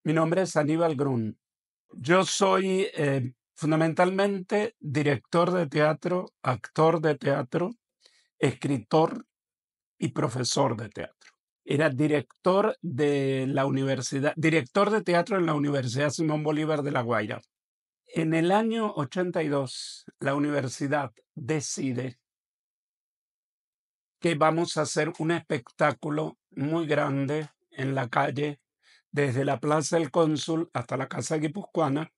Mi nombre es Aníbal Grun. Yo soy fundamentalmente director de teatro, actor de teatro, escritor y profesor de teatro. Era director de teatro en la Universidad Simón Bolívar de La Guaira. En el año 82, la universidad decide que vamos a hacer un espectáculo muy grande en la calle, desde la Plaza del Cónsul hasta la Casa Guipuzcoana,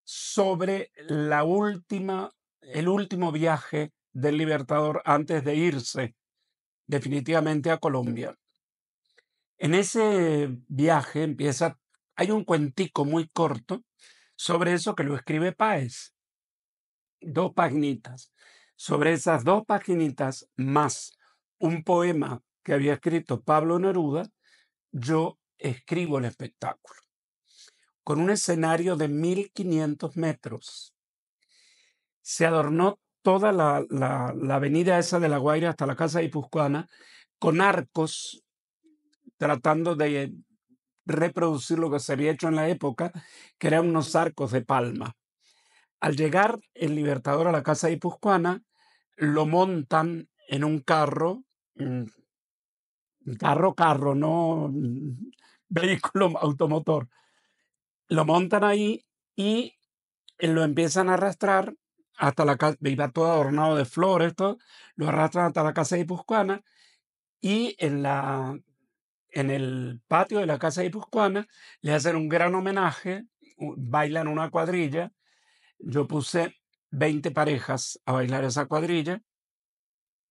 sobre el último viaje del Libertador antes de irse definitivamente a Colombia. En ese viaje hay un cuentico muy corto sobre eso que lo escribe Páez, 2 paginitas. Sobre esas 2 paginitas, más un poema que había escrito Pablo Neruda, yo escribo el espectáculo, con un escenario de 1500 metros. Se adornó toda la avenida esa de La Guaira hasta la Casa Guipuzcoana con arcos, tratando de reproducir lo que se había hecho en la época, que eran unos arcos de palma. Al llegar el Libertador a la Casa Guipuzcoana, lo montan en un carro, mm, carro, no vehículo automotor. Lo montan ahí y lo empiezan a arrastrar hasta la casa, iba todo adornado de flores, todo, lo arrastran hasta la Casa Guipuzcoana y en el patio de la Casa Guipuzcoana le hacen un gran homenaje, bailan una cuadrilla. Yo puse 20 parejas a bailar esa cuadrilla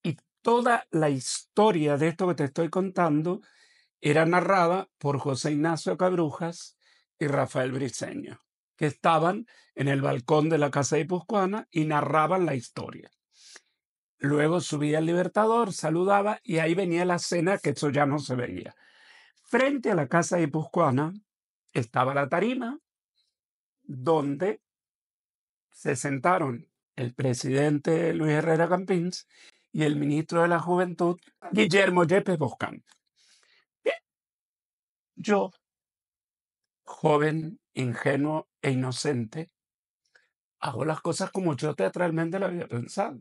y toda la historia de esto que te estoy contando era narrada por José Ignacio Cabrujas y Rafael Briceño, que estaban en el balcón de la Casa Guipuzcoana y narraban la historia. Luego subía el Libertador, saludaba y ahí venía la cena, que eso ya no se veía. Frente a la Casa Guipuzcoana estaba la tarima donde se sentaron el presidente Luis Herrera Campins y el ministro de la Juventud, Guillermo Yepes Boscán. Bien, yo, joven, ingenuo e inocente, hago las cosas como yo teatralmente lo había pensado,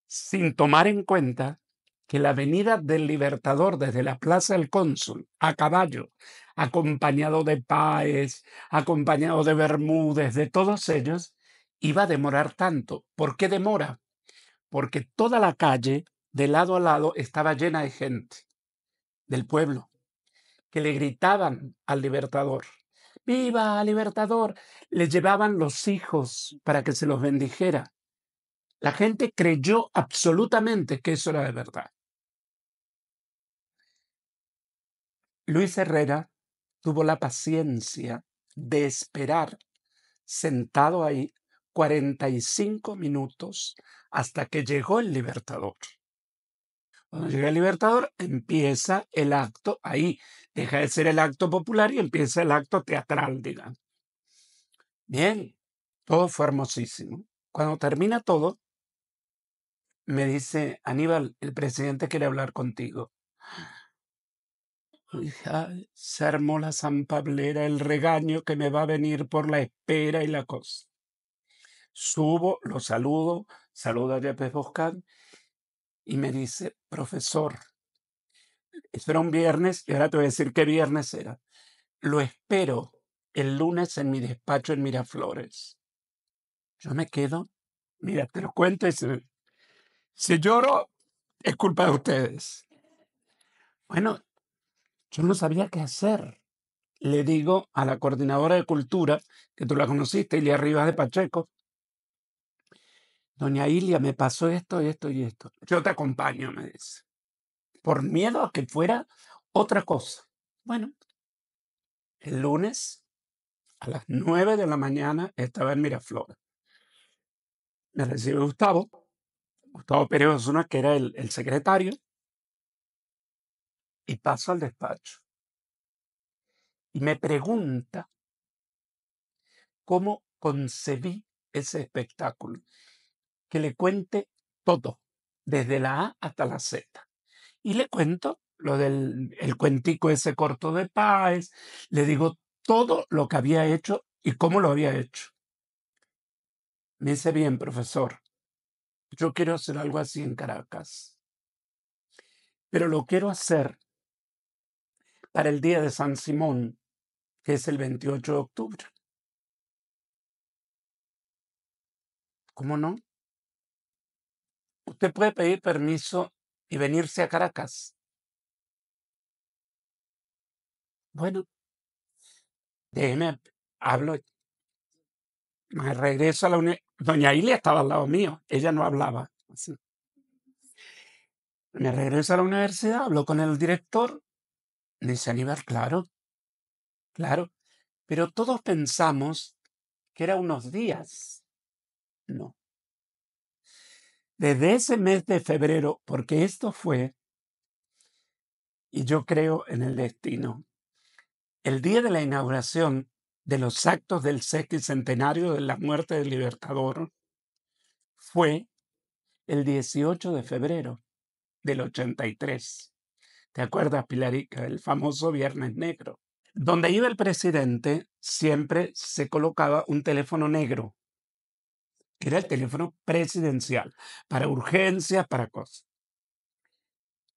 sin tomar en cuenta que la avenida del Libertador desde la Plaza del Cónsul a caballo, acompañado de Páez, acompañado de Bermúdez, de todos ellos, iba a demorar tanto. ¿Por qué demora? Porque toda la calle, de lado a lado, estaba llena de gente del pueblo que le gritaban al Libertador. ¡Viva Libertador! Le llevaban los hijos para que se los bendijera. La gente creyó absolutamente que eso era de verdad. Luis Herrera tuvo la paciencia de esperar sentado ahí 45 minutos hasta que llegó el Libertador. Cuando llega el Libertador, empieza el acto ahí. Deja de ser el acto popular y empieza el acto teatral, digamos. Bien, todo fue hermosísimo. Cuando termina todo, me dice: Aníbal, el presidente quiere hablar contigo. Se armó la zampablera, el regaño que me va a venir por la espera y la cosa. Subo, lo saludo a Yepes Boscán y me dice: profesor, eso era un viernes y ahora te voy a decir qué viernes era. Lo espero el lunes en mi despacho en Miraflores. Yo me quedo, mira, te lo cuento y si lloro es culpa de ustedes. Bueno, yo no sabía qué hacer. Le digo a la coordinadora de cultura, que tú la conociste, Ilia Rivas de Pacheco: doña Ilia, me pasó esto, esto y esto. Yo te acompaño, me dice, por miedo a que fuera otra cosa. Bueno, el lunes a las 9 de la mañana estaba en Miraflores. Me recibe Gustavo Pérez Osuna, que era el secretario, y paso al despacho. Y me pregunta cómo concebí ese espectáculo, que le cuente todo, desde la A hasta la Z. Y le cuento lo del el cuentico ese corto de Páez, le digo todo lo que había hecho y cómo lo había hecho. Me dice: "Bien, profesor, yo quiero hacer algo así en Caracas, pero lo quiero hacer para el día de San Simón, que es el 28 de octubre". ¿Cómo no? Usted puede pedir permiso y venirse a Caracas. Bueno, déjeme, hablo, me regreso a la uni doña Ilia estaba al lado mío, ella no hablaba, así. Me regreso a la universidad, hablo con el director, me dice: "Aníbal, claro, claro", pero todos pensamos que era unos días. No, desde ese mes de febrero, porque esto fue, y yo creo en el destino, el día de la inauguración de los actos del sesquicentenario de la muerte del Libertador fue el 18 de febrero del 83. ¿Te acuerdas, Pilarica? El famoso Viernes Negro. Donde iba el presidente, siempre se colocaba un teléfono negro, que era el teléfono presidencial, para urgencias, para cosas.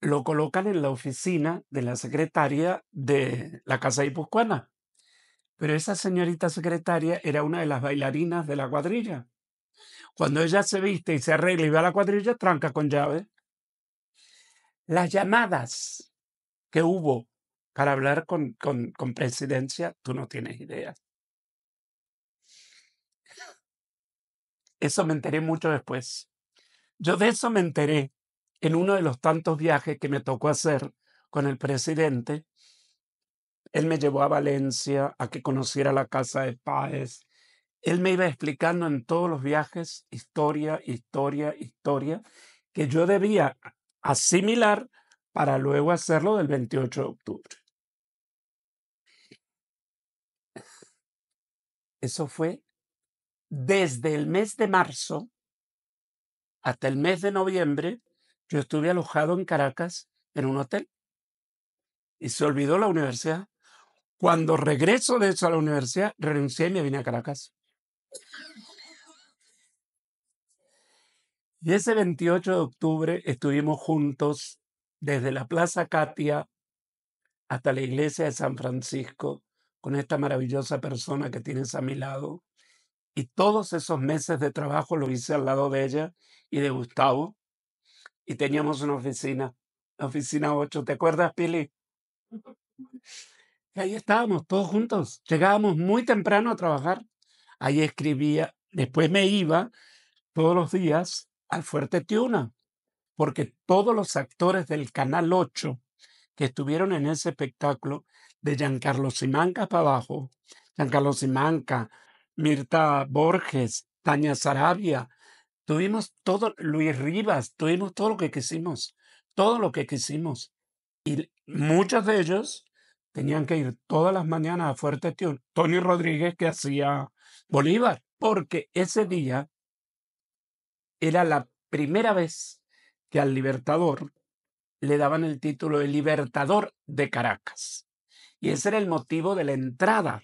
Lo colocan en la oficina de la secretaria de la Casa Guipuzcoana, pero esa señorita secretaria era una de las bailarinas de la cuadrilla. Cuando ella se viste y se arregla y va a la cuadrilla, tranca con llave. Las llamadas que hubo para hablar con presidencia, tú no tienes idea. Eso me enteré mucho después. Yo de eso me enteré en uno de los tantos viajes que me tocó hacer con el presidente. Él me llevó a Valencia a que conociera la casa de Páez. Él me iba explicando en todos los viajes historia, historia, historia, que yo debía asimilar para luego hacerlo del 28 de octubre. Eso fue desde el mes de marzo hasta el mes de noviembre. Yo estuve alojado en Caracas en un hotel y se olvidó la universidad. Cuando regreso de eso a la universidad, renuncié y me vine a Caracas. Y ese 28 de octubre estuvimos juntos desde la Plaza Catia hasta la iglesia de San Francisco, con esta maravillosa persona que tienes a mi lado. Y todos esos meses de trabajo lo hice al lado de ella y de Gustavo. Y teníamos una oficina, la oficina 8. ¿Te acuerdas, Pili? Y ahí estábamos todos juntos. Llegábamos muy temprano a trabajar. Ahí escribía. Después me iba todos los días al Fuerte Tiuna, porque todos los actores del Canal 8 que estuvieron en ese espectáculo, de Giancarlo Simanca para abajo, Giancarlo Simanca, Mirta Borges, Tania Sarabia, tuvimos todo, Luis Rivas, tuvimos todo lo que quisimos, todo lo que quisimos. Y muchos de ellos tenían que ir todas las mañanas a Fuerte Tiuna. Tony Rodríguez, que hacía Bolívar, porque ese día era la primera vez que al Libertador le daban el título de Libertador de Caracas. Y ese era el motivo de la entrada.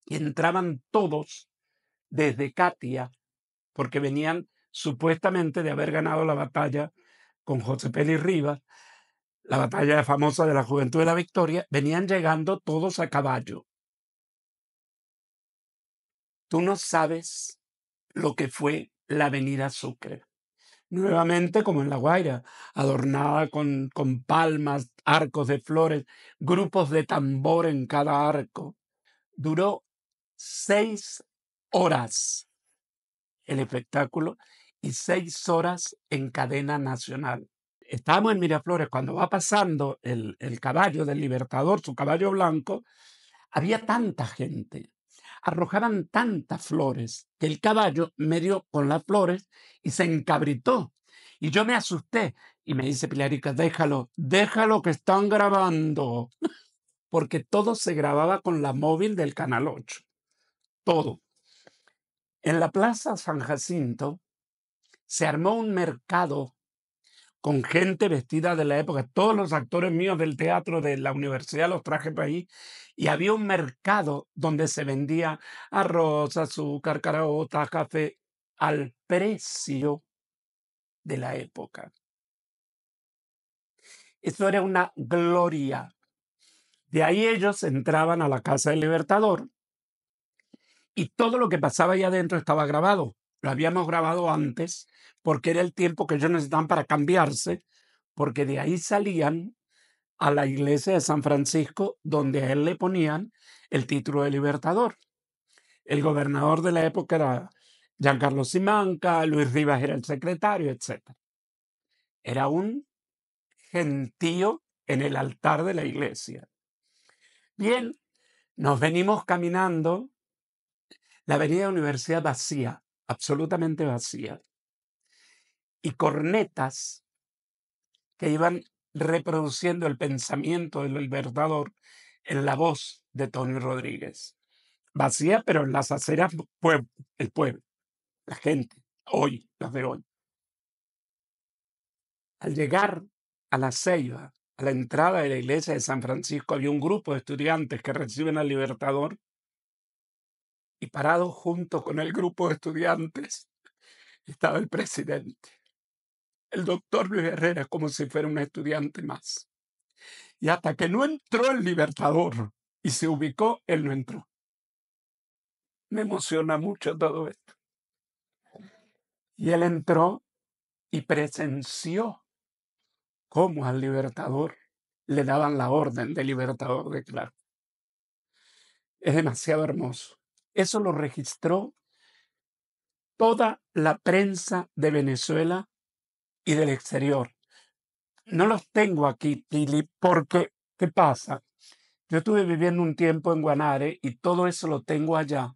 Y entraban todos desde Catia, porque venían supuestamente de haber ganado la batalla con José Pérez Rivas, la batalla famosa de la Juventud de la Victoria, venían llegando todos a caballo. Tú no sabes lo que fue la Avenida Sucre. Nuevamente, como en La Guaira, adornada con palmas, arcos de flores, grupos de tambor en cada arco. Duró 6 horas el espectáculo y 6 horas en cadena nacional. Estábamos en Miraflores cuando va pasando el caballo del Libertador, su caballo blanco, había tanta gente, arrojaban tantas flores, que el caballo me dio con las flores y se encabritó. Y yo me asusté y me dice Pilarica: déjalo, déjalo que están grabando, porque todo se grababa con la móvil del Canal 8, todo. En la Plaza San Jacinto se armó un mercado con gente vestida de la época. Todos los actores míos del teatro de la universidad los traje para ahí. Y había un mercado donde se vendía arroz, azúcar, caraotas, café, al precio de la época. Eso era una gloria. De ahí ellos entraban a la Casa del Libertador y todo lo que pasaba ahí adentro estaba grabado. Lo habíamos grabado antes porque era el tiempo que ellos necesitaban para cambiarse, porque de ahí salían a la iglesia de San Francisco, donde a él le ponían el título de Libertador. El gobernador de la época era Giancarlo Simanca, Luis Rivas era el secretario, etc. Era un gentío en el altar de la iglesia. Bien, nos venimos caminando, la avenida Universidad vacía, absolutamente vacía, y cornetas que iban reproduciendo el pensamiento del Libertador en la voz de Tony Rodríguez. Vacía, pero en las aceras, el pueblo, la gente, hoy, las de hoy. Al llegar a la Ceiba, a la entrada de la iglesia de San Francisco, había un grupo de estudiantes que reciben al Libertador y parado junto con el grupo de estudiantes estaba el presidente, el doctor Luis Herrera, como si fuera un estudiante más. Y hasta que no entró el Libertador y se ubicó, él no entró. Me emociona mucho todo esto. Y él entró y presenció cómo al Libertador le daban la orden de Libertador de Clark. Es demasiado hermoso. Eso lo registró toda la prensa de Venezuela y del exterior. No los tengo aquí, Pili, porque, ¿qué pasa? Yo estuve viviendo un tiempo en Guanare y todo eso lo tengo allá.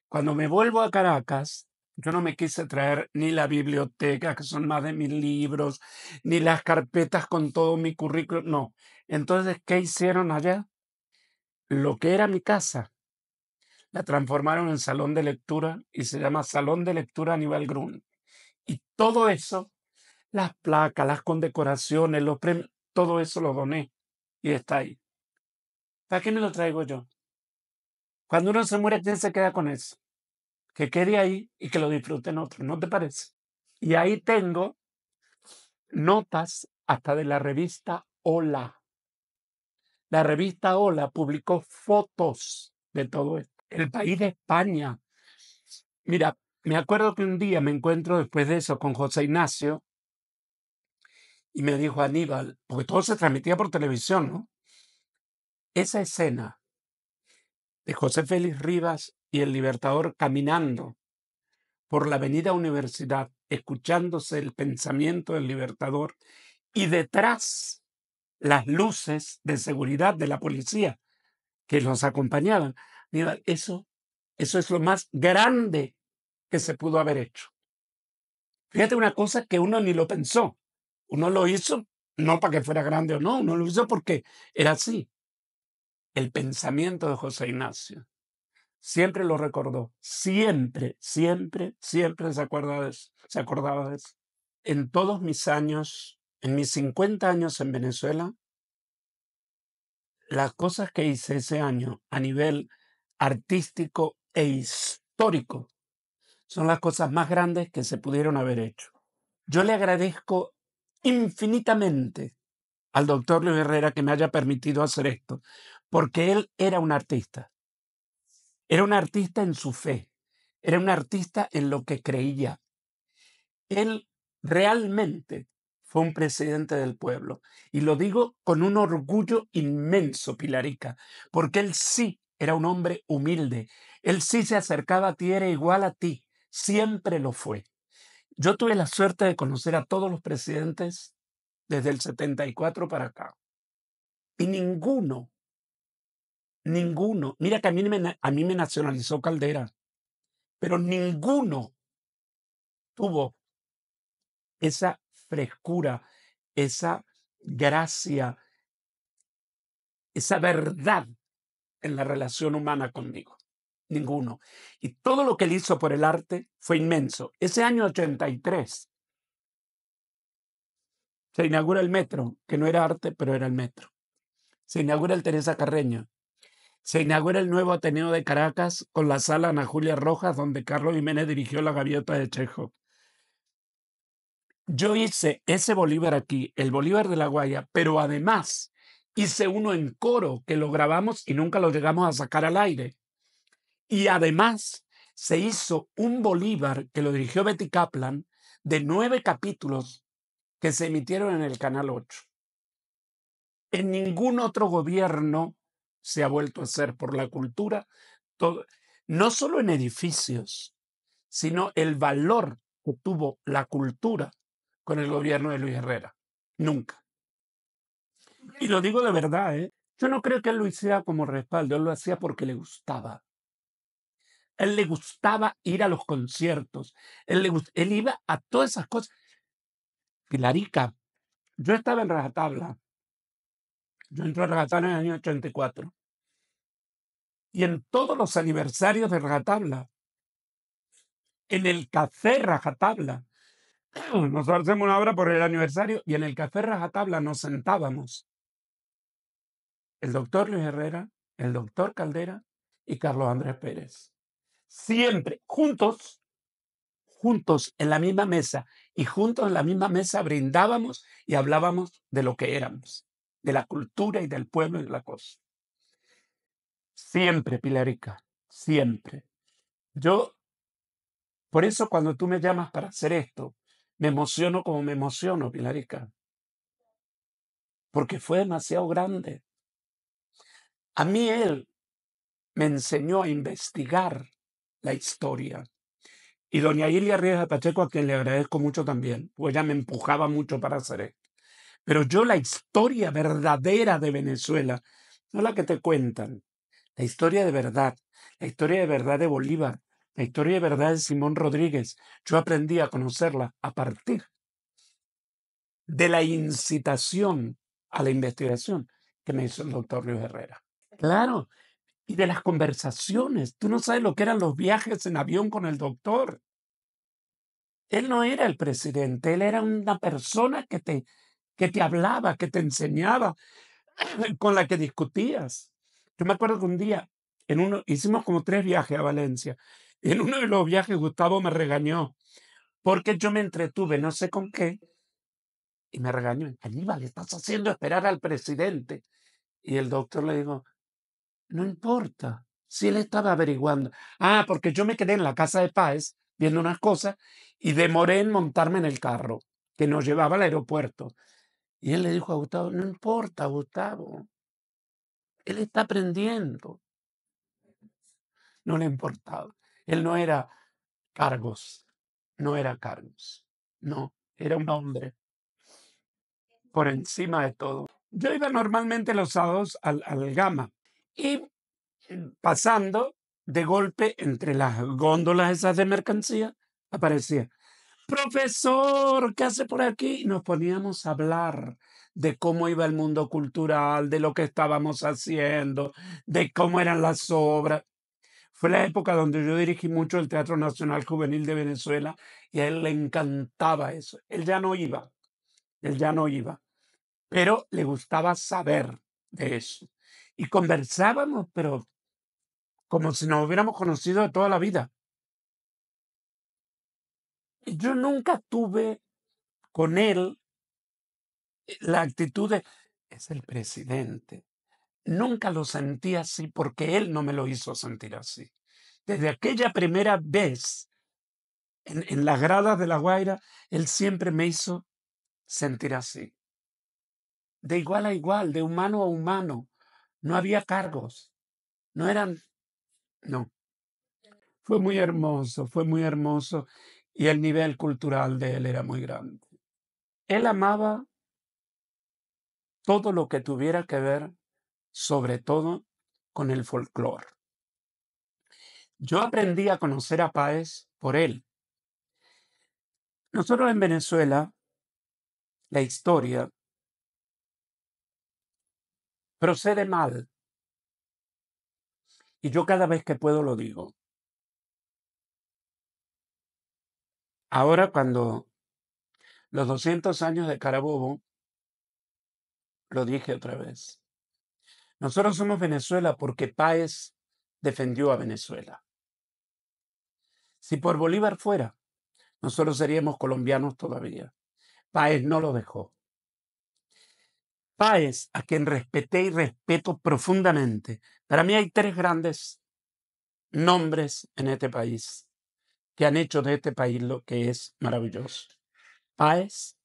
Cuando me vuelvo a Caracas, yo no me quise traer ni la biblioteca, que son más de 1000 libros, ni las carpetas con todo mi currículum, no. Entonces, ¿qué hicieron allá? Lo que era mi casa, la transformaron en salón de lectura y se llama Salón de Lectura Aníbal Grun. Y todo eso, las placas, las condecoraciones, los premios, todo eso lo doné y está ahí. ¿Para qué me lo traigo yo? Cuando uno se muere, ¿quién se queda con eso? Que quede ahí y que lo disfruten otros, ¿no te parece? Y ahí tengo notas hasta de la revista Hola. La revista Hola publicó fotos de todo esto. El país de España. Mira, me acuerdo que un día me encuentro después de eso con José Ignacio y me dijo Aníbal, porque todo se transmitía por televisión, ¿no? Esa escena de José Félix Rivas y el Libertador caminando por la avenida Universidad, escuchándose el pensamiento del Libertador y detrás las luces de seguridad de la policía que los acompañaban. Mira, eso es lo más grande que se pudo haber hecho. Fíjate una cosa que uno ni lo pensó. Uno lo hizo no para que fuera grande o no, uno lo hizo porque era así. El pensamiento de José Ignacio. Siempre lo recordó. Siempre, siempre, siempre se acordaba de eso. En todos mis años, en mis 50 años en Venezuela, las cosas que hice ese año a nivel artístico e histórico son las cosas más grandes que se pudieron haber hecho. Yo le agradezco infinitamente al doctor Luis Herrera que me haya permitido hacer esto, porque él era un artista en su fe, era un artista en lo que creía. Él realmente fue un presidente del pueblo. Y lo digo con un orgullo inmenso, Pilarica, porque él sí era un hombre humilde. Él sí se acercaba a ti, era igual a ti. Siempre lo fue. Yo tuve la suerte de conocer a todos los presidentes desde el 74 para acá. Y ninguno, mira que a mí me nacionalizó Caldera, pero ninguno tuvo esa frescura, esa gracia, esa verdad en la relación humana conmigo. Ninguno. Y todo lo que él hizo por el arte fue inmenso. Ese año 83, Se inaugura el metro, que no era arte, pero era el metro. Se inaugura el Teresa Carreño. Se inaugura el nuevo Ateneo de Caracas con la sala Ana Julia Rojas, donde Carlos Jiménez dirigió La Gaviota de Chejo. Yo hice ese Bolívar aquí, el Bolívar de La Guaira, pero además hice uno en coro que lo grabamos y nunca lo llegamos a sacar al aire. Y además se hizo un Bolívar que lo dirigió Betty Kaplan de 9 capítulos que se emitieron en el Canal 8. En ningún otro gobierno se ha vuelto a hacer por la cultura, todo, no solo en edificios, sino el valor que tuvo la cultura con el gobierno de Luis Herrera. Nunca. Y lo digo de verdad, ¿eh? Yo no creo que él lo hiciera como respaldo, él lo hacía porque le gustaba. Él le gustaba ir a los conciertos, él iba a todas esas cosas. Pilarica, yo estaba en Rajatabla, yo entré a Rajatabla en el año 84, y en todos los aniversarios de Rajatabla, en el Café Rajatabla, nosotros hacemos una obra por el aniversario, y en el Café Rajatabla nos sentábamos el doctor Luis Herrera, el doctor Caldera y Carlos Andrés Pérez. Siempre juntos en la misma mesa, y juntos en la misma mesa brindábamos y hablábamos de lo que éramos, de la cultura y del pueblo y de la cosa. Siempre, Pilarica, siempre. Yo, por eso cuando tú me llamas para hacer esto, me emociono como me emociono, Pilarica, porque fue demasiado grande. A mí él me enseñó a investigar la historia. Y doña Ilia Rivas Pacheco, a quien le agradezco mucho también, pues ella me empujaba mucho para hacer esto. Pero yo la historia verdadera de Venezuela, no la que te cuentan, la historia de verdad de Bolívar, la historia de verdad de Simón Rodríguez, yo aprendí a conocerla a partir de la incitación a la investigación que me hizo el doctor Luis Herrera. Claro, y de las conversaciones. Tú no sabes lo que eran los viajes en avión con el doctor. Él no era el presidente, él era una persona que te hablaba, que te enseñaba, con la que discutías. Yo me acuerdo que un día hicimos como 3 viajes a Valencia. Y en uno de los viajes Gustavo me regañó porque yo me entretuve, no sé con qué, y me regañó. Aníbal, estás haciendo esperar al presidente. Y el doctor le dijo, no importa, si él estaba averiguando. Ah, porque yo me quedé en la casa de Páez viendo unas cosas y demoré en montarme en el carro que nos llevaba al aeropuerto. Y él le dijo a Gustavo, no importa, Gustavo, él está aprendiendo. No le importaba. Él no era cargos, no era cargos. No, era un hombre por encima de todo. Yo iba normalmente los sábados al Gama y pasando de golpe entre las góndolas esas de mercancía, aparecía, profesor, ¿qué hace por aquí? Y nos poníamos a hablar de cómo iba el mundo cultural, de lo que estábamos haciendo, de cómo eran las obras. Fue la época donde yo dirigí mucho el Teatro Nacional Juvenil de Venezuela y a él le encantaba eso. Él ya no iba, pero le gustaba saber de eso. Y conversábamos, pero como si nos hubiéramos conocido de toda la vida. Y yo nunca tuve con él la actitud de, es el presidente. Nunca lo sentí así porque él no me lo hizo sentir así. Desde aquella primera vez en las gradas de La Guaira, él siempre me hizo sentir así. De igual a igual, de humano a humano. No había cargos. No eran, no. Fue muy hermoso, fue muy hermoso. Y el nivel cultural de él era muy grande. Él amaba todo lo que tuviera que ver, sobre todo, con el folclore. Yo aprendí a conocer a Páez por él. Nosotros en Venezuela, la historia procede mal. Y yo cada vez que puedo lo digo. Ahora cuando Los 200 años de Carabobo, lo dije otra vez. Nosotros somos Venezuela porque Páez defendió a Venezuela. Si por Bolívar fuera, nosotros seríamos colombianos todavía. Páez no lo dejó. Páez, a quien respeté y respeto profundamente. Para mí hay tres grandes nombres en este país que han hecho de este país lo que es maravilloso. Páez,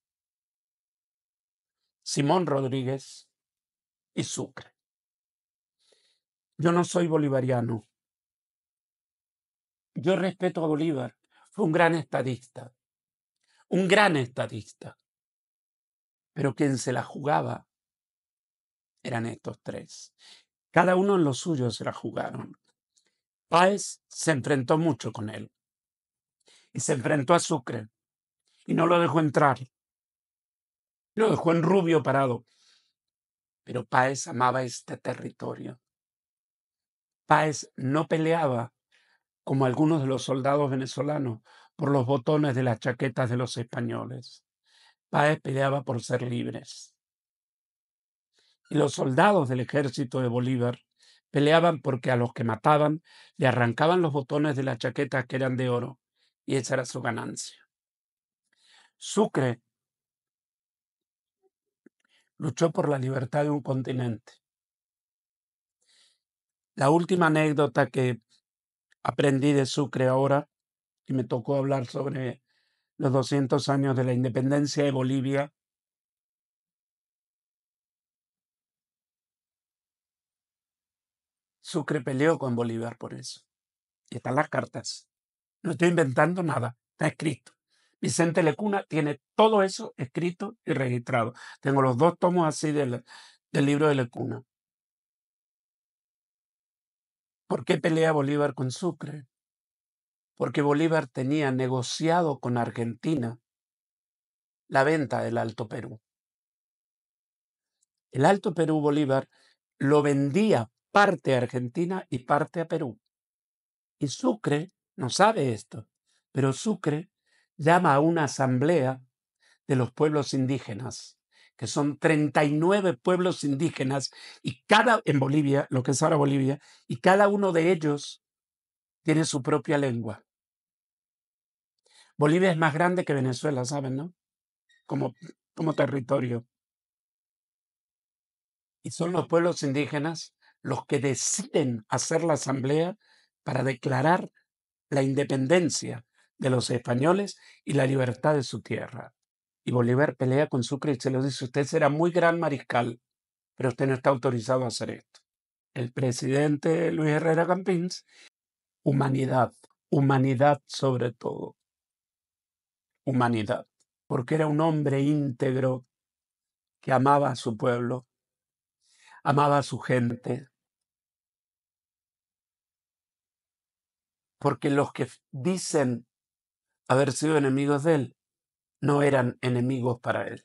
Simón Rodríguez y Sucre. Yo no soy bolivariano. Yo respeto a Bolívar. Fue un gran estadista. Un gran estadista. Pero quien se la jugaba eran estos tres. Cada uno en lo suyo se la jugaron. Páez se enfrentó mucho con él. Y se enfrentó a Sucre. Y no lo dejó entrar. Lo dejó en Rubio parado. Pero Páez amaba este territorio. Páez no peleaba como algunos de los soldados venezolanos por los botones de las chaquetas de los españoles. Páez peleaba por ser libres. Y los soldados del ejército de Bolívar peleaban porque a los que mataban le arrancaban los botones de las chaquetas que eran de oro, y esa era su ganancia. Sucre luchó por la libertad de un continente. La última anécdota que aprendí de Sucre ahora, que me tocó hablar sobre los 200 años de la independencia de Bolivia, Sucre peleó con Bolívar por eso. Y están las cartas. No estoy inventando nada, está escrito. Vicente Lecuna tiene todo eso escrito y registrado. Tengo los 2 tomos así del libro de Lecuna. ¿Por qué pelea Bolívar con Sucre? Porque Bolívar tenía negociado con Argentina la venta del Alto Perú. El Alto Perú Bolívar lo vendía parte a Argentina y parte a Perú. Y Sucre no sabe esto, pero Sucre llama a una asamblea de los pueblos indígenas, que son 39 pueblos indígenas y en Bolivia, lo que es ahora Bolivia, y cada uno de ellos tiene su propia lengua. Bolivia es más grande que Venezuela, ¿saben, no? Como territorio. Y son los pueblos indígenas los que deciden hacer la asamblea para declarar la independencia de los españoles y la libertad de su tierra. Y Bolívar pelea con Sucre y se lo dice: usted será muy gran mariscal, pero usted no está autorizado a hacer esto. El presidente Luis Herrera Campins, humanidad, humanidad sobre todo, humanidad, porque era un hombre íntegro que amaba a su pueblo, amaba a su gente, porque los que dicen haber sido enemigos de él no eran enemigos para él.